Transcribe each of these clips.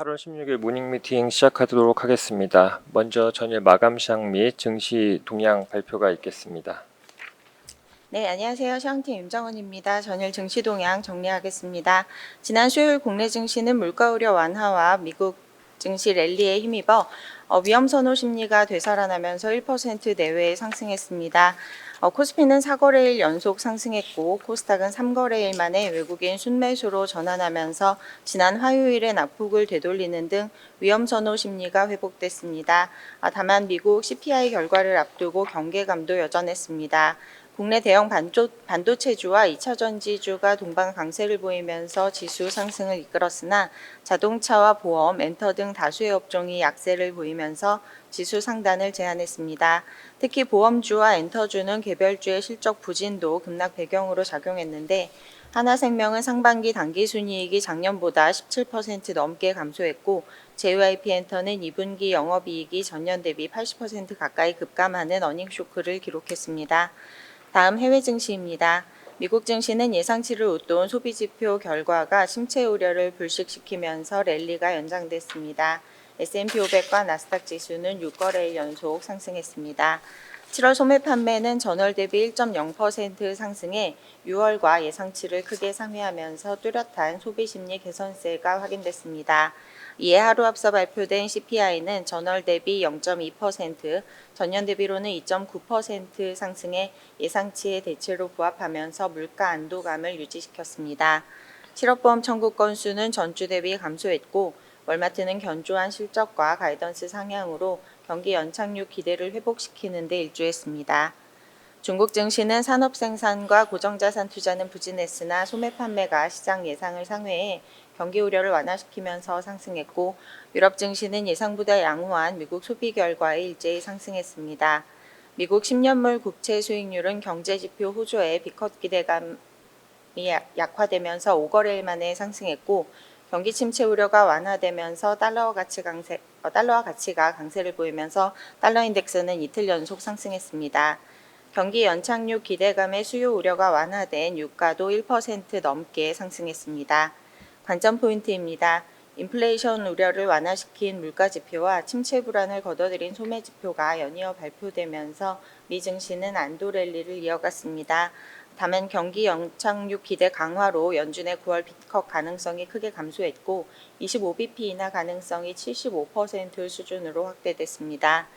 8월 16일 모닝 미팅 시작하도록 하겠습니다. 먼저 전일 마감 시황 및 증시 동향 발표가 있겠습니다. 네, 안녕하세요. 시황팀 임정원입니다. 전일 증시 동향 정리하겠습니다. 지난 수요일 국내 증시는 물가 우려 완화와 미국 증시 랠리에 힘입어 위험 선호 심리가 되살아나면서 1% 내외에 상승했습니다. 코스피는 4거래일 연속 상승했고 코스닥은 3거래일 만에 외국인 순매수로 전환하면서 지난 화요일에 낙폭을 되돌리는 등 위험 선호 심리가 회복됐습니다. 다만 미국 CPI 결과를 앞두고 경계감도 여전했습니다. 국내 대형 반도체주와 2차 전지주가 동반 강세를 보이면서 지수 상승을 이끌었으나 자동차와 보험, 엔터 등 다수의 업종이 약세를 보이면서 지수 상단을 제한했습니다. 특히 보험주와 엔터주는 개별주의 실적 부진도 급락 배경으로 작용했는데 하나생명은 상반기 당기순이익이 작년보다 17% 넘게 감소했고 JYP엔터는 2분기 영업이익이 전년 대비 80% 가까이 급감하는 어닝쇼크를 기록했습니다. 다음 해외 증시입니다. 미국 증시는 예상치를 웃돈 소비지표 결과가 침체 우려를 불식시키면서 랠리가 연장됐습니다. S&P 500과 나스닥 지수는 6거래일 연속 상승했습니다. 7월 소매 판매는 전월 대비 1.0% 상승해 6월과 예상치를 크게 상회하면서 뚜렷한 소비 심리 개선세가 확인됐습니다. 이에 하루 앞서 발표된 CPI는 전월 대비 0.2%, 전년 대비로는 2.9% 상승해 예상치의 대체로 부합하면서 물가 안도감을 유지시켰습니다. 실업보험 청구 건수는 전주 대비 감소했고 월마트는 견조한 실적과 가이던스 상향으로 경기 연착륙 기대를 회복시키는 데 일조했습니다. 중국 증시는 산업 생산과 고정자산 투자는 부진했으나 소매 판매가 시장 예상을 상회해 경기 우려를 완화시키면서 상승했고 유럽 증시는 예상보다 양호한 미국 소비 결과에 일제히 상승했습니다. 미국 10년물 국채 수익률은 경제지표 호조에 비컷 기대감이 약화되면서 5거래일 만에 상승했고 경기 침체 우려가 완화되면서 달러와 가치가 강세를 보이면서 달러 인덱스는 이틀 연속 상승했습니다. 경기 연착륙 기대감의 수요 우려가 완화된 유가도 1% 넘게 상승했습니다. 관점 포인트입니다. 인플레이션 우려를 완화시킨 물가 지표와 침체 불안을 거둬들인 소매 지표가 연이어 발표되면서 미 증시는 안도 랠리를 이어갔습니다. 다만 경기 연착륙 기대 강화로 연준의 9월 빚컷 가능성이 크게 감소했고 25bp 인하 가능성이 75% 수준으로 확대됐습니다.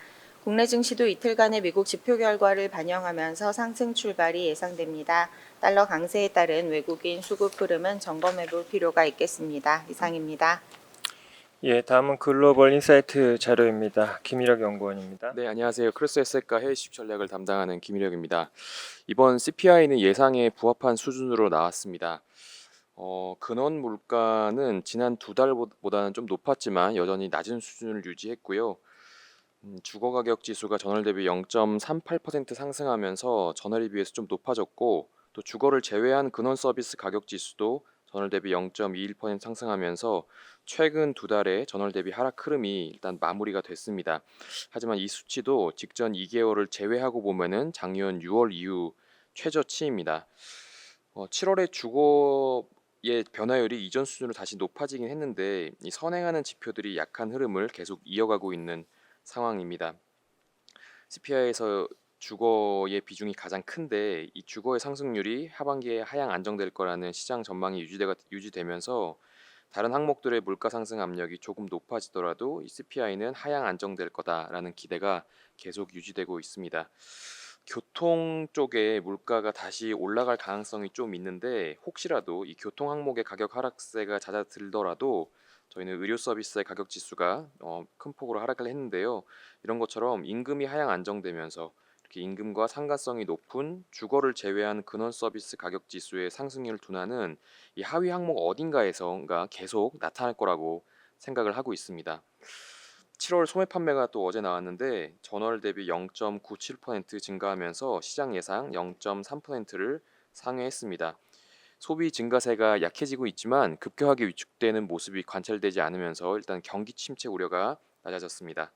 국내 증시도 이틀간의 미국 지표 결과를 반영하면서 상승 출발이 예상됩니다. 달러 강세에 따른 외국인 수급 흐름은 점검해 볼 필요가 있겠습니다. 이상입니다. 다음은 글로벌 인사이트 자료입니다. 김일혁 연구원입니다. 네, 안녕하세요. 크로스 에셋과 해외 주식 전략을 담당하는 김일혁입니다. 이번 CPI는 예상에 부합한 수준으로 나왔습니다. 근원 물가는 지난 두 달보다는 좀 높았지만 여전히 낮은 수준을 유지했고요. 주거 가격 지수가 전월 대비 0.38% 상승하면서 전월에 비해서 좀 높아졌고 또 주거를 제외한 근원 서비스 가격 지수도 전월 대비 0.21% 상승하면서 최근 두 달의 전월 대비 하락 흐름이 일단 마무리가 됐습니다. 하지만 이 수치도 직전 2개월을 제외하고 보면은 작년 6월 이후 최저치입니다. 7월에 주거의 변화율이 이전 수준으로 다시 높아지긴 했는데 이 선행하는 지표들이 약한 흐름을 계속 이어가고 있는 상황입니다. CPI에서 주거의 비중이 가장 큰데 이 주거의 상승률이 하반기에 하향 안정될 거라는 시장 전망이 유지되면서 다른 항목들의 물가 상승 압력이 조금 높아지더라도 이 CPI는 하향 안정될 거다라는 기대가 계속 유지되고 있습니다. 교통 쪽에 물가가 다시 올라갈 가능성이 좀 있는데 혹시라도 이 교통 항목의 가격 하락세가 잦아들더라도 저희는 의료 서비스의 가격 지수가 큰 폭으로 하락을 했는데요. 이런 것처럼 임금이 하향 안정되면서 이렇게 임금과 상관성이 높은 주거를 제외한 근원 서비스 가격 지수의 상승률 둔화는 이 하위 항목 어딘가에선가 계속 나타날 거라고 생각을 하고 있습니다. 7월 소매 판매가 또 어제 나왔는데 전월 대비 0.97% 증가하면서 시장 예상 0.3%를 상회했습니다. 소비 증가세가 약해지고 있지만 급격하게 위축되는 모습이 관찰되지 않으면서 일단 경기 침체 우려가 낮아졌습니다.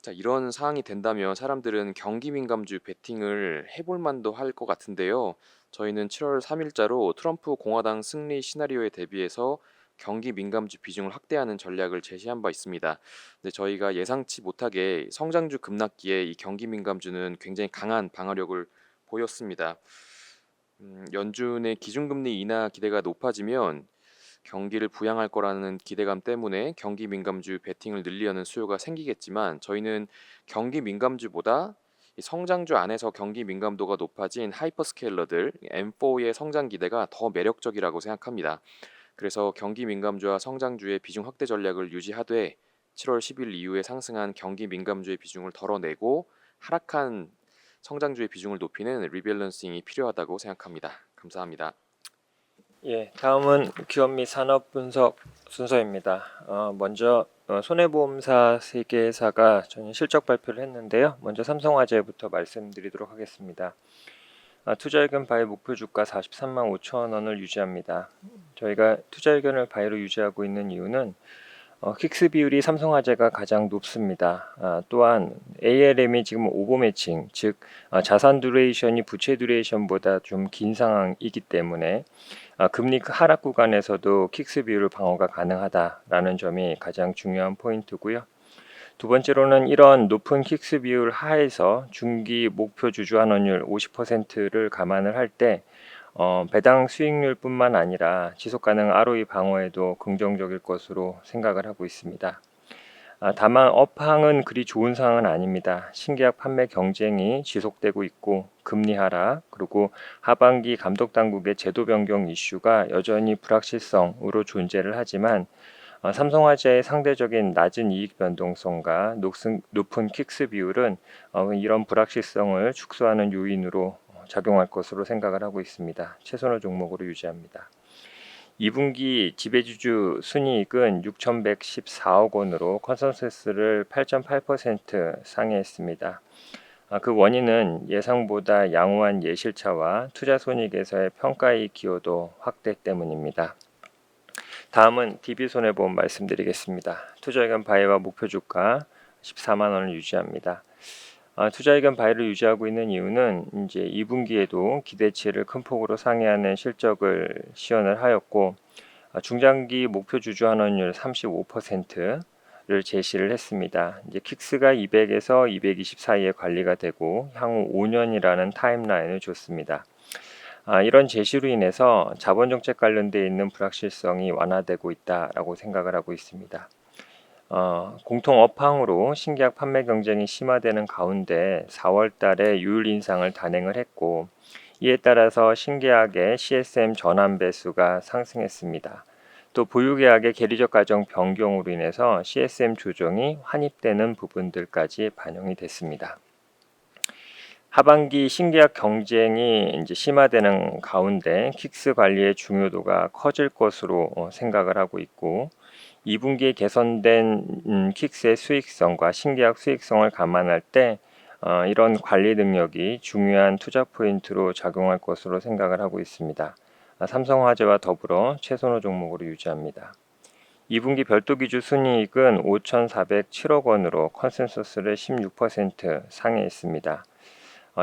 자, 이런 상황이 된다면 사람들은 경기 민감주 베팅을 해볼 만도 할 것 같은데요. 저희는 7월 3일자로 트럼프 공화당 승리 시나리오에 대비해서 경기 민감주 비중을 확대하는 전략을 제시한 바 있습니다. 근데 저희가 예상치 못하게 성장주 급락기에 이 경기 민감주는 굉장히 강한 방어력을 보였습니다. 연준의 기준금리 인하 기대가 높아지면 경기를 부양할 거라는 기대감 때문에 경기 민감주 베팅을 늘리려는 수요가 생기겠지만 저희는 경기 민감주보다 이 성장주 안에서 경기 민감도가 높아진 하이퍼스케일러들 M4의 성장 기대가 더 매력적이라고 생각합니다. 그래서 경기 민감주와 성장주의 비중 확대 전략을 유지하되 7월 10일 이후에 상승한 경기 민감주의 비중을 덜어내고 하락한 성장주의 비중을 높이는 리밸런싱이 필요하다고 생각합니다. 감사합니다. 예, 다음은 기업 및 산업 분석 순서입니다. 먼저 손해보험사 3개사가 저는 실적 발표를 했는데요. 먼저 삼성화재부터 말씀드리도록 하겠습니다. 투자 의견 바이 목표 주가 43만 5천 원을 유지합니다. 저희가 투자 의견을 바이로 유지하고 있는 이유는 킥스 비율이 삼성화재가 가장 높습니다. 또한 ALM이 지금 오버 매칭, 즉 자산 듀레이션이 부채 듀레이션보다 좀 긴 상황이기 때문에 금리 하락 구간에서도 킥스 비율 방어가 가능하다라는 점이 가장 중요한 포인트고요. 두 번째로는 이런 높은 킥스 비율 하에서 중기 목표 주주 환원율 50%를 감안을 할 때 배당 수익률뿐만 아니라 지속 가능 ROE 방어에도 긍정적일 것으로 생각을 하고 있습니다. 다만 업황은 그리 좋은 상황은 아닙니다. 신계약 판매 경쟁이 지속되고 있고 금리 하락 그리고 하반기 감독 당국의 제도 변경 이슈가 여전히 불확실성으로 존재를 하지만 삼성화재의 상대적인 낮은 이익 변동성과 높은 킥스 비율은 이런 불확실성을 축소하는 요인으로 작용할 것으로 생각을 하고 있습니다. 최선의 종목으로 유지합니다. 2분기 지배주주 순이익은 6,114억 원으로 컨센서스를 8.8% 상회했습니다. 그 원인은 예상보다 양호한 예실차와 투자 손익에서의 평가이익 기여도 확대 때문입니다. 다음은 DB손해보험 말씀드리겠습니다. 투자의견 바이와 목표 주가 14만 원을 유지합니다. 투자의견 바이를 유지하고 있는 이유는 이제 2분기에도 기대치를 큰 폭으로 상회하는 실적을 시현을 하였고 중장기 목표 주주 환원율 35%를 제시를 했습니다. 이제 킥스가 200에서 220 사이에 관리가 되고 향후 5년이라는 타임라인을 줬습니다. 이런 제시로 인해서 자본 정책 관련돼 있는 불확실성이 완화되고 있다라고 생각을 하고 있습니다. 공통 업황으로 신계약 판매 경쟁이 심화되는 가운데 4월 달에 유율 인상을 단행을 했고 이에 따라서 신계약의 CSM 전환 배수가 상승했습니다. 또 보유계약의 계리적 과정 변경으로 인해서 CSM 조정이 환입되는 부분들까지 반영이 됐습니다. 하반기 신계약 경쟁이 이제 심화되는 가운데 킥스 관리의 중요도가 커질 것으로 생각을 하고 있고 2분기에 개선된 킥스의 수익성과 신계약 수익성을 감안할 때 이런 관리 능력이 중요한 투자 포인트로 작용할 것으로 생각을 하고 있습니다. 삼성화재와 더불어 최선호 종목으로 유지합니다. 2분기 별도 기준 순이익은 5,407억 원으로 컨센서스를 16% 상회했습니다.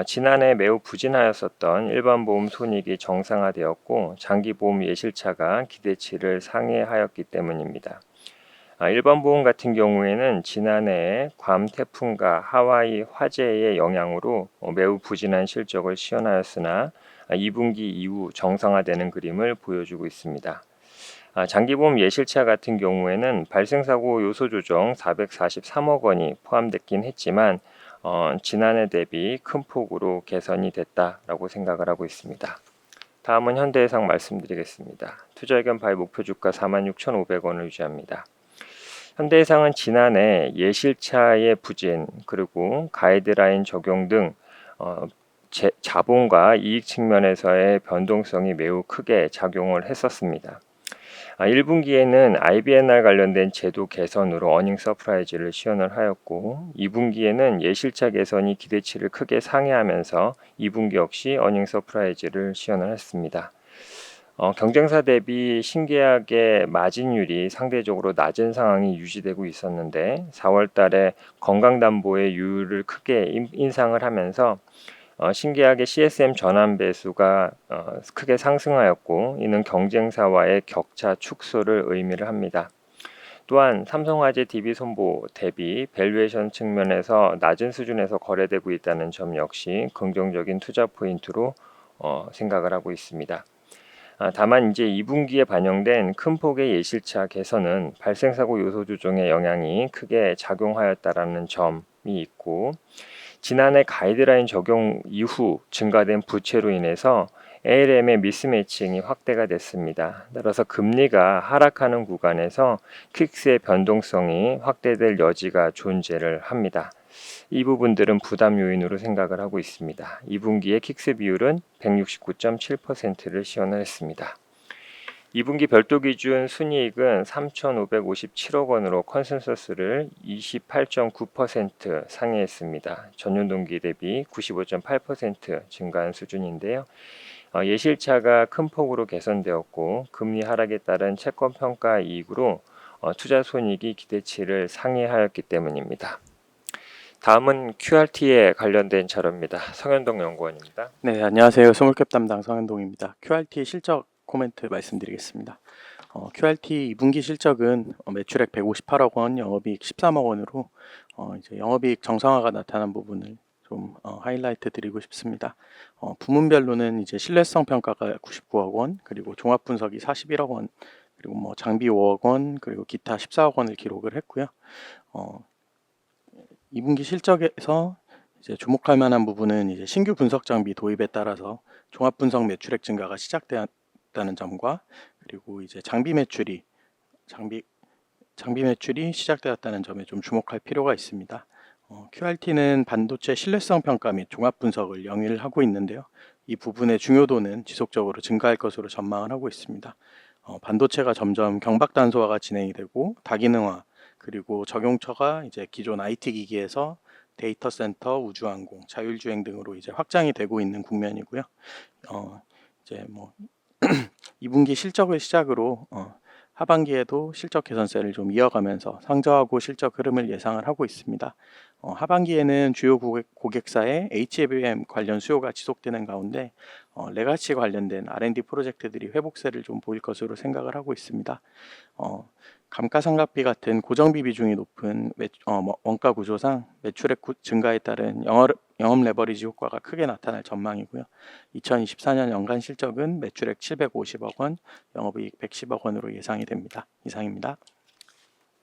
지난해 매우 부진하였었던 일반보험 손익이 정상화되었고 장기보험 예실차가 기대치를 상회하였기 때문입니다. 일반보험 같은 경우에는 지난해에 괌 태풍과 하와이 화재의 영향으로 매우 부진한 실적을 시현하였으나 2분기 이후 정상화되는 그림을 보여주고 있습니다. 장기보험 예실차 같은 경우에는 발생사고 요소 조정 443억 원이 포함됐긴 했지만 지난해 대비 큰 폭으로 개선이 됐다라고 생각을 하고 있습니다. 다음은 현대해상 말씀드리겠습니다. 투자의견 바이 목표 주가 46,500원을 유지합니다. 현대해상은 지난해 예실차의 부진 그리고 가이드라인 적용 등 자본과 이익 측면에서의 변동성이 매우 크게 작용을 했었습니다. 1분기에는 IBNR 관련된 제도 개선으로 어닝 서프라이즈를 시현을 하였고 2분기에는 예실차 개선이 기대치를 크게 상회하면서 2분기 역시 어닝 서프라이즈를 시현을 했습니다. 경쟁사 대비 신계약의 마진율이 상대적으로 낮은 상황이 유지되고 있었는데 4월 달에 건강담보의 유율을 크게 인상을 하면서 신기하게 CSM 전환 배수가 크게 상승하였고 이는 경쟁사와의 격차 축소를 의미를 합니다. 또한 삼성화재 DB손보 대비 밸류에이션 측면에서 낮은 수준에서 거래되고 있다는 점 역시 긍정적인 투자 포인트로 생각을 하고 있습니다. 다만 이제 2분기에 반영된 큰 폭의 예실차 개선은 발생사고 요소 조정의 영향이 크게 작용하였다라는 점이 있고 지난해 가이드라인 적용 이후 증가된 부채로 인해서 ALM의 미스매칭이 확대가 됐습니다. 따라서 금리가 하락하는 구간에서 퀵스의 변동성이 확대될 여지가 존재를 합니다. 이 부분들은 부담 요인으로 생각을 하고 있습니다. 2분기의 킥스 비율은 169.7%를 시현을 했습니다. 2분기 별도 기준 순이익은 3,557억 원으로 컨센서스를 28.9% 상회했습니다. 전년 동기 대비 95.8% 증가한 수준인데요. 예실차가 큰 폭으로 개선되었고 금리 하락에 따른 채권 평가 이익으로 투자 손익이 기대치를 상회하였기 때문입니다. 다음은 QRT에 관련된 자료입니다. 성현동 연구원입니다. 네, 안녕하세요. 스몰캡 담당 성현동입니다. QRT 실적 코멘트 말씀드리겠습니다. QRT 2분기 실적은 매출액 158억 원, 영업이익 13억 원으로 이제 영업이익 정상화가 나타난 부분을 좀 하이라이트 드리고 싶습니다. 부문별로는 이제 신뢰성 평가가 99억 원, 그리고 종합 분석이 41억 원, 그리고 뭐 장비 5억 원, 그리고 기타 14억 원을 기록을 했고요. 2분기 실적에서 이제 주목할 만한 부분은 이제 신규 분석 장비 도입에 따라서 종합 분석 매출액 증가가 시작되었다는 점과 그리고 이제 장비 매출이 시작되었다는 점에 좀 주목할 필요가 있습니다. QRT는 반도체 신뢰성 평가 및 종합 분석을 영위를 하고 있는데요. 이 부분의 중요도는 지속적으로 증가할 것으로 전망을 하고 있습니다. 반도체가 점점 경박 단소화가 진행이 되고 다기능화 그리고 적용처가 이제 기존 IT 기기에서 데이터 센터, 우주항공, 자율주행 등으로 이제 확장이 되고 있는 국면이고요. 이제 뭐 2분기 실적을 시작으로 하반기에도 실적 개선세를 좀 이어가면서 상저하고 실적 흐름을 예상을 하고 있습니다. 하반기에는 주요 고객사의 HBM 관련 수요가 지속되는 가운데 레가시 관련된 R&D 프로젝트들이 회복세를 좀 보일 것으로 생각을 하고 있습니다. 감가상각비 같은 고정비 비중이 높은 원가 구조상 매출액 증가에 따른 영업 레버리지 효과가 크게 나타날 전망이고요. 2024년 연간 실적은 매출액 750억 원, 영업이익 110억 원으로 예상이 됩니다. 이상입니다.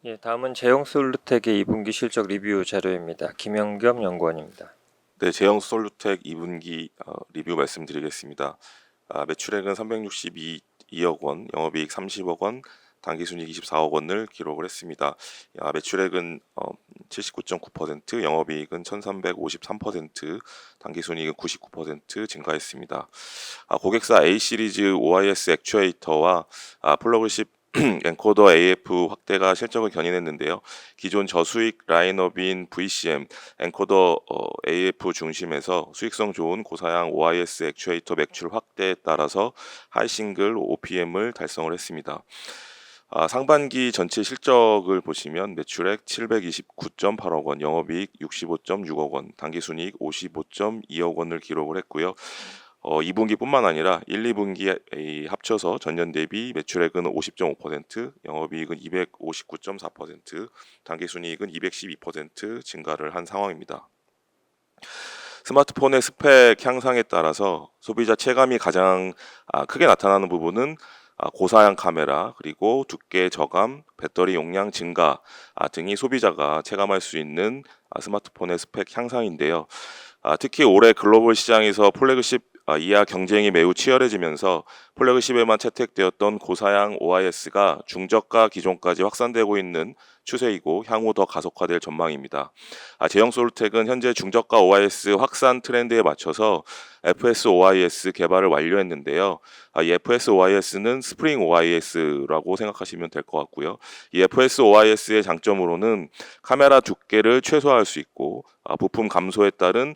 예, 다음은 제형솔루텍의 2분기 실적 리뷰 자료입니다. 김영겸 연구원입니다. 네, 제형솔루텍 2분기 리뷰 말씀드리겠습니다. 매출액은 362억 원, 영업이익 30억 원, 당기순이익 24억 원을 기록을 했습니다. 매출액은 79.9%, 영업이익은 1353%, 당기순이익은 99% 증가했습니다. 고객사 A 시리즈 OIS 액추에이터와 플러그십 엔코더 AF 확대가 실적을 견인했는데요. 기존 저수익 라인업인 VCM, 엔코더 AF 중심에서 수익성 좋은 고사양 OIS 액추에이터 매출 확대에 따라서 하이싱글 OPM을 달성을 했습니다. 상반기 전체 실적을 보시면 매출액 729.8억 원, 영업이익 65.6억 원, 당기순이익 55.2억 원을 기록을 했고요. 2분기뿐만 아니라 1, 2분기 합쳐서 전년 대비 매출액은 50.5%, 영업이익은 259.4%, 당기순이익은 212% 증가를 한 상황입니다. 스마트폰의 스펙 향상에 따라서 소비자 체감이 가장 크게 나타나는 부분은 고사양 카메라, 그리고 두께 저감, 배터리 용량 증가 등이 소비자가 체감할 수 있는 스마트폰의 스펙 향상인데요. 특히 올해 글로벌 시장에서 플래그십 이하 경쟁이 매우 치열해지면서 플래그십에만 채택되었던 고사양 OIS가 중저가 기종까지 확산되고 있는 추세이고 향후 더 가속화될 전망입니다. 제형솔루텍은 현재 중저가 OIS 확산 트렌드에 맞춰서 FS OIS 개발을 완료했는데요. 이 FS OIS는 스프링 OIS라고 생각하시면 될 것 같고요. 이 FS OIS의 장점으로는 카메라 두께를 최소화할 수 있고 부품 감소에 따른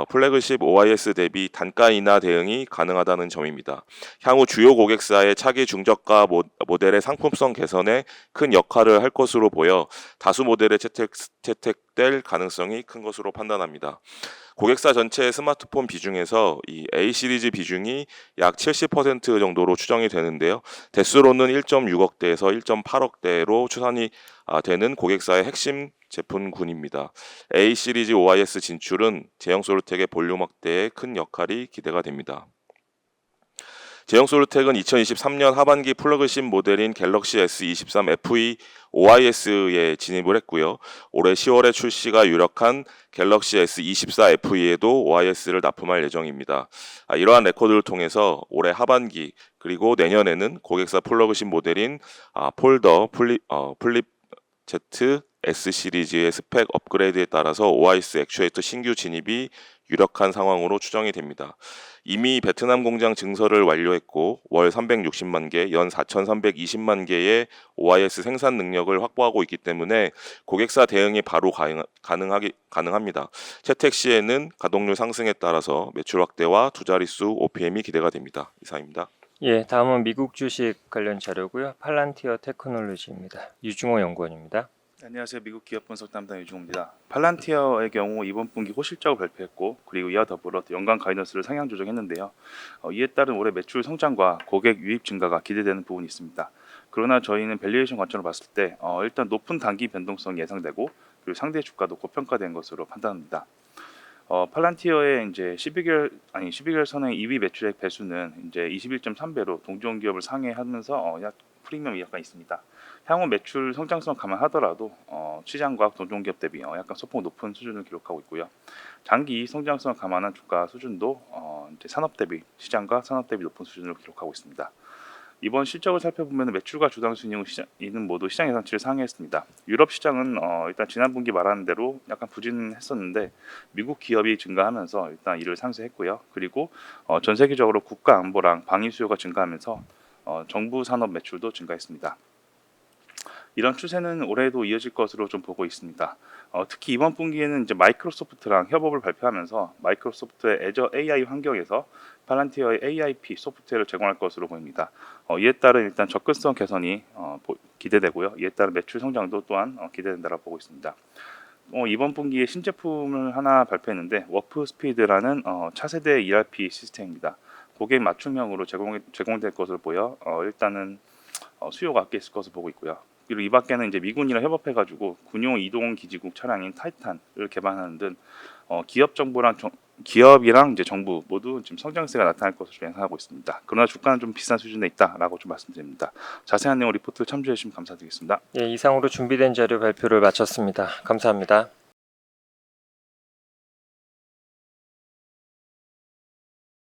플래그십 OIS 대비 단가 인하 대응이 가능하다는 점입니다. 향후 주요 고객사의 차기 중저가 모델의 상품성 개선에 큰 역할을 할 것으로 보여 다수 모델의 지속될 가능성이 큰 것으로 판단합니다. 고객사 전체 스마트폰 비중에서 이 A 시리즈 비중이 약 70% 정도로 추정이 되는데요. 대수로는 1.6억 대에서 1.8억 대로 추산이 되는 고객사의 핵심 제품군입니다. A 시리즈 OIS 진출은 제형솔루텍의 볼륨 확대에 큰 역할이 기대가 됩니다. 제형솔루텍은 2023년 하반기 플러그십 모델인 갤럭시 S23 FE OIS에 진입을 했고요. 올해 10월에 출시가 유력한 갤럭시 S24 FE에도 OIS를 납품할 예정입니다. 이러한 레코드를 통해서 올해 하반기 그리고 내년에는 고객사 플러그십 모델인 폴더 플립 Z S 시리즈의 스펙 업그레이드에 따라서 OIS 액추에이터 신규 진입이 유력한 상황으로 추정이 됩니다. 이미 베트남 공장 증설을 완료했고 월 360만 개, 연 4,320만 개의 OIS 생산 능력을 확보하고 있기 때문에 고객사 대응이 바로 가능합니다. 채택 시에는 가동률 상승에 따라서 매출 확대와 두 자릿수 OPM이 기대가 됩니다. 이상입니다. 예, 다음은 미국 주식 관련 자료고요. 팔란티어 테크놀로지입니다. 유중호 연구원입니다. 안녕하세요. 미국 기업 분석 담당 유중호입니다. 팔란티어의 경우 이번 분기 호실적을 발표했고 그리고 이와 더불어 연간 가이던스를 상향 조정했는데요. 이에 따른 올해 매출 성장과 고객 유입 증가가 기대되는 부분이 있습니다. 그러나 저희는 밸류에이션 관점으로 봤을 때 일단 높은 단기 변동성이 예상되고 그리고 상대 주가도 고평가된 것으로 판단합니다. 팔란티어의 이제 12개월 선행 2위 매출액 배수는 이제 21.3배로 동종 기업을 상회하면서 약 프리미엄이 약간 있습니다. 향후 매출 성장성 감안하더라도 시장과 동종 기업 대비 약간 소폭 높은 수준을 기록하고 있고요. 장기 성장성 감안한 주가 수준도 이제 시장과 산업 대비 높은 수준을 기록하고 있습니다. 이번 실적을 살펴보면 매출과 주당 순이익은 모두 시장 예상치를 상회했습니다. 유럽 시장은 일단 지난 분기 말하는 대로 약간 부진했었는데 미국 기업이 증가하면서 일단 이를 상쇄했고요. 그리고 전 세계적으로 국가 안보랑 방위 수요가 증가하면서 정부 산업 매출도 증가했습니다. 이런 추세는 올해도 이어질 것으로 좀 보고 있습니다. 특히 이번 분기에는 이제 마이크로소프트랑 협업을 발표하면서 마이크로소프트의 애저 AI 환경에서 팔란티어의 AIP 소프트웨어를 제공할 것으로 보입니다. 이에 따른 일단 접근성 개선이 기대되고요. 이에 따른 매출 성장도 또한 기대된다고 보고 있습니다. 이번 분기에 신제품을 하나 발표했는데 워프스피드라는 차세대 ERP 시스템입니다. 고객 맞춤형으로 제공될 것으로 보여 일단은 수요가 꽤 있을 것으로 보고 있고요. 그리고 이 밖에는 이제 미군이랑 협업해가지고 군용 이동 기지국 차량인 타이탄을 개발하는 등 기업이랑 이제 정부 모두 지금 성장세가 나타날 것으로 예상하고 있습니다. 그러나 주가는 좀 비싼 수준에 있다라고 좀 말씀드립니다. 자세한 내용 리포트 참조해 주시면 감사드리겠습니다. 예, 이상으로 준비된 자료 발표를 마쳤습니다. 감사합니다.